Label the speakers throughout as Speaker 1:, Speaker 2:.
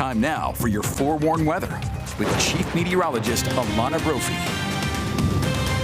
Speaker 1: Time now for your forewarned weather with Chief Meteorologist Alana Brophy.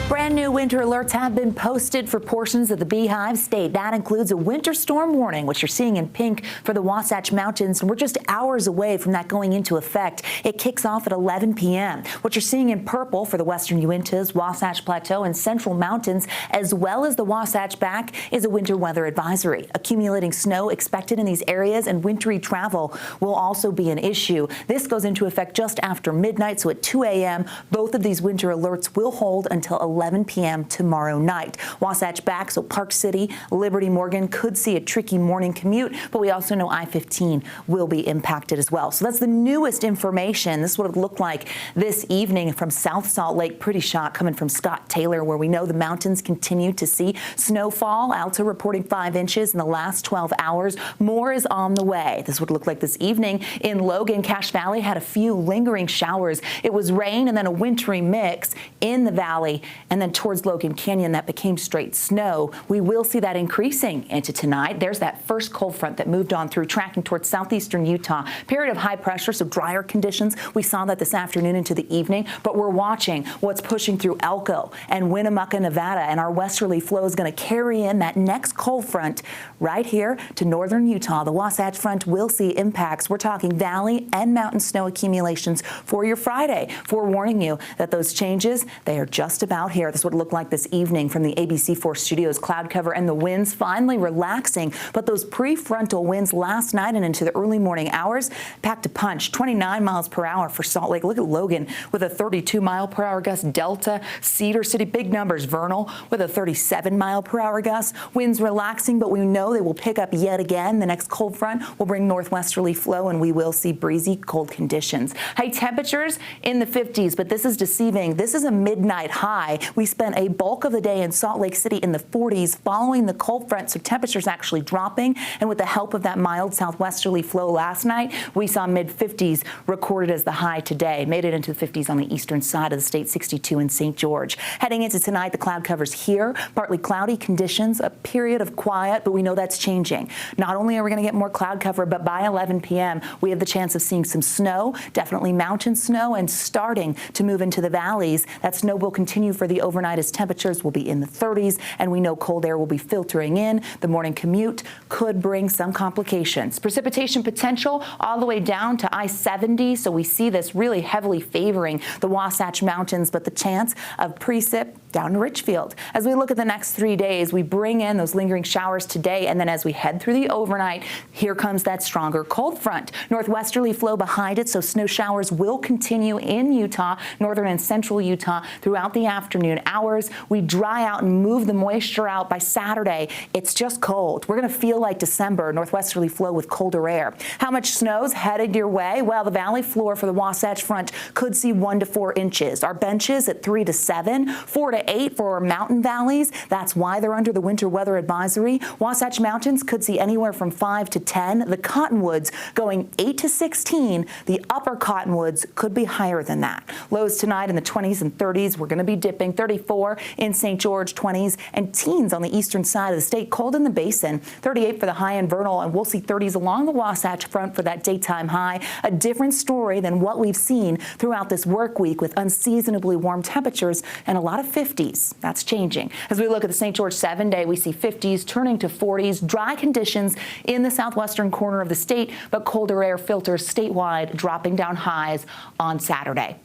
Speaker 2: Brand new winter alerts have been posted for portions of the Beehive State. That includes a winter storm warning, which you're seeing in pink for the Wasatch Mountains. And we're just hours away from that going into effect. It kicks off at 11 p.m. What you're seeing in purple for the western Uintas, Wasatch Plateau, and Central Mountains, as well as the Wasatch Back, is a winter weather advisory. Accumulating snow expected in these areas and wintry travel will also be an issue. This goes into effect just after midnight, so at 2 a.m. both of these winter alerts will hold until 11 p.m. tomorrow night. Wasatch Back, so Park City, Liberty, Morgan could see a tricky morning commute, but we also know I-15 will be impacted as well. So that's the newest information. This is what it looked like this evening from South Salt Lake. Pretty shot coming from Scott Taylor, where we know the mountains continue to see snowfall. Alta reporting 5 inches in the last 12 hours. More is on the way. This would look like this evening in Logan. Cache Valley had a few lingering showers. It was rain and then a wintry mix in the valley, and then towards Logan Canyon that became straight snow. We will see that increasing into tonight. There's that first cold front that moved on through, tracking towards southeastern Utah. Period of high pressure, so drier conditions. We saw that this afternoon into the evening, but we're watching what's pushing through Elko and Winnemucca, Nevada, and our westerly flow is going to carry in that next cold front right here to northern Utah. The Wasatch Front will see impacts. We're talking valley and mountain snow accumulations for your Friday. Forewarning you that those changes, they are just about here. This would look like this evening from the ABC4 Studios cloud cover, and the winds finally relaxing, but those prefrontal winds last night and into the early morning hours packed a punch. 29 miles per hour for Salt Lake. Look at Logan with a 32 mile per hour gust. Delta, Cedar City, big numbers. Vernal with a 37 mile per hour gust. Winds relaxing, but we know they will pick up yet again. The next cold front will bring northwesterly flow, and we will see breezy, cold conditions. High temperatures in the 50s, but this is deceiving. This is a midnight high. We spent a bulk of the day in Salt Lake City in the 40s following the cold front, so temperatures actually dropping. And with the help of that mild southwesterly flow last night, we saw mid-50s recorded as the high today. Made it into the 50s on the eastern side of the state, 62 in St. George. Heading into tonight, the cloud covers here, partly cloudy conditions, a period of quiet, but we know that's changing. Not only are we going to get more cloud cover, but by 11 p.m., we have the chance of seeing some snow, definitely mountain snow, and starting to move into the valleys. That snow will continue for the overnight as temperatures will be in the 30s, and we know cold air will be filtering in. The morning commute could bring some complications. Precipitation potential all the way down to I-70, so we see this really heavily favoring the Wasatch Mountains, but the chance of precip down to Richfield. As we look at the next 3 days, we bring in those lingering showers today, and then as we head through the overnight, here comes that stronger cold front. Northwesterly flow behind it, so snow showers will continue in Utah, northern and central Utah throughout the afternoon hours. We dry out and move the moisture out by Saturday. It's just cold. We're going to feel like December. Northwesterly flow with colder air. How much snow's headed your way? Well, the valley floor for the Wasatch Front could see 1 to 4 inches. Our benches at 3 to 7, 4 to 8 for our mountain valleys. That's why they're under the winter weather advisory. Wasatch Mountains could see anywhere from 5 to 10. The Cottonwoods going 8 to 16. The upper Cottonwoods could be higher than that. Lows tonight in the 20s and 30s. We're going to be dipping 34 in St. George, 20s, and teens on the eastern side of the state. Cold in the basin, 38 for the high in Vernal, and we'll see 30s along the Wasatch Front for that daytime high. A different story than what we've seen throughout this work week with unseasonably warm temperatures and a lot of 50s. That's changing. As we look at the St. George 7-day, we see 50s turning to 40s. Dry conditions in the southwestern corner of the state, but colder air filters statewide, dropping down highs on Saturday.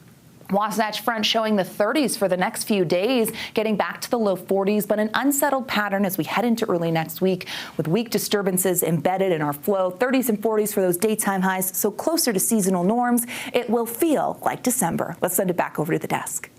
Speaker 2: Wasatch Front showing the 30s for the next few days, getting back to the low 40s, but an unsettled pattern as we head into early next week with weak disturbances embedded in our flow. 30s and 40s for those daytime highs, so closer to seasonal norms. It will feel like December. Let's send it back over to the desk.